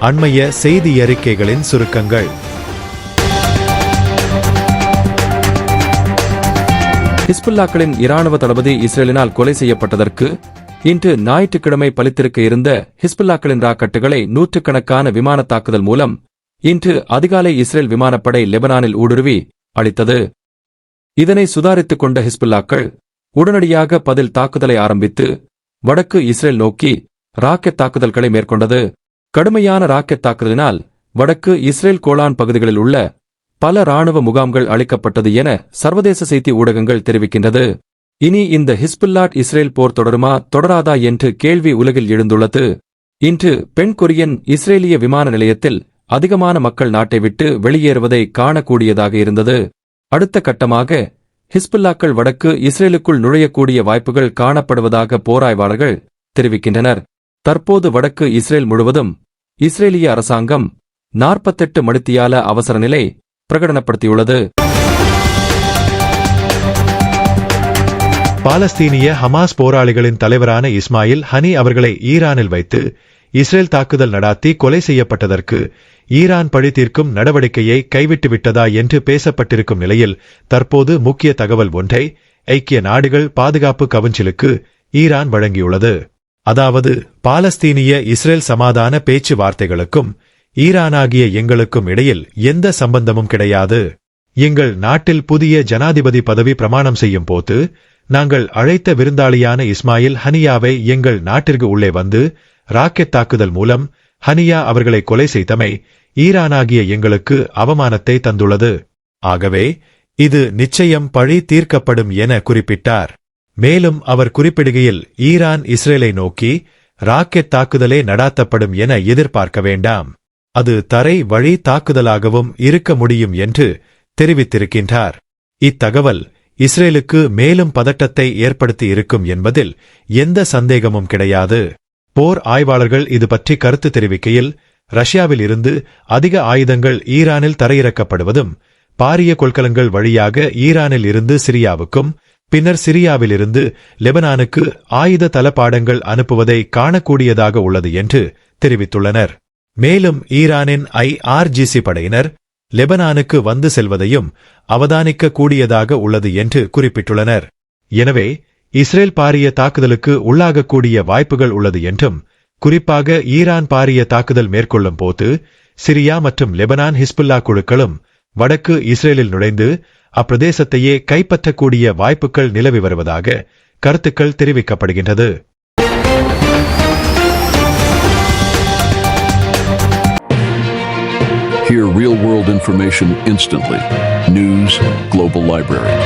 அண்மைய செய்தி அறிக்கைகளின் சுருக்கங்கள். ஹிஸ்புல்லாக்களின் இராணுவ தளபதி இஸ்ரேலினால் கொலை செய்யப்பட்டதற்கு இன்று ஞாயிற்றுக்கிழமை பலித்திருக்க இருந்த ஹிஸ்புல்லாக்களின் ராக்கெட்டுகளை நூற்றுக்கணக்கான விமான தாக்குதல் மூலம் இன்று அதிகாலை இஸ்ரேல் விமானப்படை லெபனானில் ஊடுருவி அளித்தது. இதனை சுதாரித்துக் கொண்ட ஹிஸ்புல்லாக்கள் உடனடியாக பதில் தாக்குதலை ஆரம்பித்து வடக்கு இஸ்ரேல் நோக்கி ராக்கெட் தாக்குதல்களை மேற்கொண்டது. கடுமையான ராக்கெட் தாக்குதலினால் வடக்கு இஸ்ரேல் கோலான் பகுதிகளில் உள்ள பல இராணுவ முகாம்கள் அளிக்கப்பட்டது என சர்வதேச செய்தி ஊடகங்கள் தெரிவிக்கின்றது. இனி இந்த ஹிஸ்புல்லாட் இஸ்ரேல் போர் தொடராதா என்று கேள்வி உலகில் எழுந்துள்ளது. இன்று பெண் கொரியன் இஸ்ரேலிய விமான நிலையத்தில் அதிகமான மக்கள் நாட்டை விட்டு வெளியேறுவதை காணக்கூடியதாக இருந்தது. அடுத்த கட்டமாக ஹிஸ்புல்லாக்கள் வடக்கு இஸ்ரேலுக்குள் நுழையக்கூடிய வாய்ப்புகள் காணப்படுவதாக போராய்வாளர்கள் தெரிவிக்கின்றனர். தற்போது வடக்கு இஸ்ரேல் முழுவதும் இஸ்ரேலிய அரசாங்கம் 48 மணித்தியால அவசர நிலை பிரகடனப்படுத்தியுள்ளது. பாலஸ்தீனிய ஹமாஸ் போராளிகளின் தலைவரான இஸ்மாயில் ஹனி அவர்களை ஈரானில் வைத்து இஸ்ரேல் தாக்குதல் நடாத்தி கொலை செய்யப்பட்டதற்கு ஈரான் பழி தீர்க்கும் நடவடிக்கையை கைவிட்டுவிட்டதா என்று பேசப்பட்டிருக்கும் நிலையில் தற்போது முக்கிய தகவல் ஒன்றை ஐக்கிய நாடுகள் பாதுகாப்பு கவுன்சிலுக்கு ஈரான் வழங்கியுள்ளது. அதாவது பாலஸ்தீனிய இஸ்ரேல் சமாதான பேச்சுவார்த்தைகளுக்கும் ஈரானாகிய எங்களுக்கும் இடையில் எந்த சம்பந்தமும் கிடையாது. எங்கள் நாட்டில் புதிய ஜனாதிபதி பதவி பிரமாணம் செய்யும் போது நாங்கள் அழைத்த விருந்தாளியான இஸ்மாயில் ஹனியாவை எங்கள் நாட்டிற்கு உள்ளே வந்து ராக்கெட் தாக்குதல் மூலம் ஹனியா அவர்களை கொலை செய்தமை ஈரானாகிய எங்களுக்கு அவமானத்தை தந்துள்ளது. ஆகவே இது நிச்சயம் பழி தீர்க்கப்படும் என குறிப்பிட்டார். மேலும் அவர் குறிப்பிடுகையில் ஈரான் இஸ்ரேலை நோக்கி ராக்கெட் தாக்குதலே நடாத்தப்படும் என எதிர்பார்க்க வேண்டாம், அது தரை வழி தாக்குதலாகவும் இருக்க முடியும் என்று தெரிவித்திருக்கின்றார். இத்தகவல் இஸ்ரேலுக்கு மேலும் பதட்டத்தை ஏற்படுத்தி இருக்கும் என்பதில் எந்த சந்தேகமும் கிடையாது. போர் ஆய்வாளர்கள் இது பற்றி கருத்து தெரிவிக்கையில் ரஷ்யாவில் இருந்து அதிக ஆயுதங்கள் ஈரானில் தரையிறக்கப்படுவதும் பாரிய கொள்கலங்கள் வழியாக ஈரானில் இருந்து சிரியாவுக்கும் பின்னர் சிரியாவில் இருந்து லெபனானுக்கு ஆயுத தளபாடங்கள் அனுப்புவதை காணக்கூடியதாக உள்ளது என்று தெரிவித்துள்ளனர். மேலும் ஈரானின் IRGC படையினர் லெபனானுக்கு வந்து செல்வதையும் அவதானிக்க கூடியதாக உள்ளது என்று குறிப்பிட்டுள்ளனர். எனவே இஸ்ரேல் பாரிய தாக்குதலுக்கு உள்ளாகக்கூடிய வாய்ப்புகள் உள்ளது என்றும், குறிப்பாக ஈரான் பாரிய தாக்குதல் மேற்கொள்ளும் போது சிரியா மற்றும் லெபனான் ஹிஸ்புல்லா குழுக்களும் வடக்கு இஸ்ரேலில் நுழைந்து அப்பிரதேசத்தையே கைப்பற்றக்கூடிய வாய்ப்புகள் நிலவி வருவதாக கருத்துக்கள் தெரிவிக்கப்படுகின்றது. Hear real-world information instantly. News Global Library.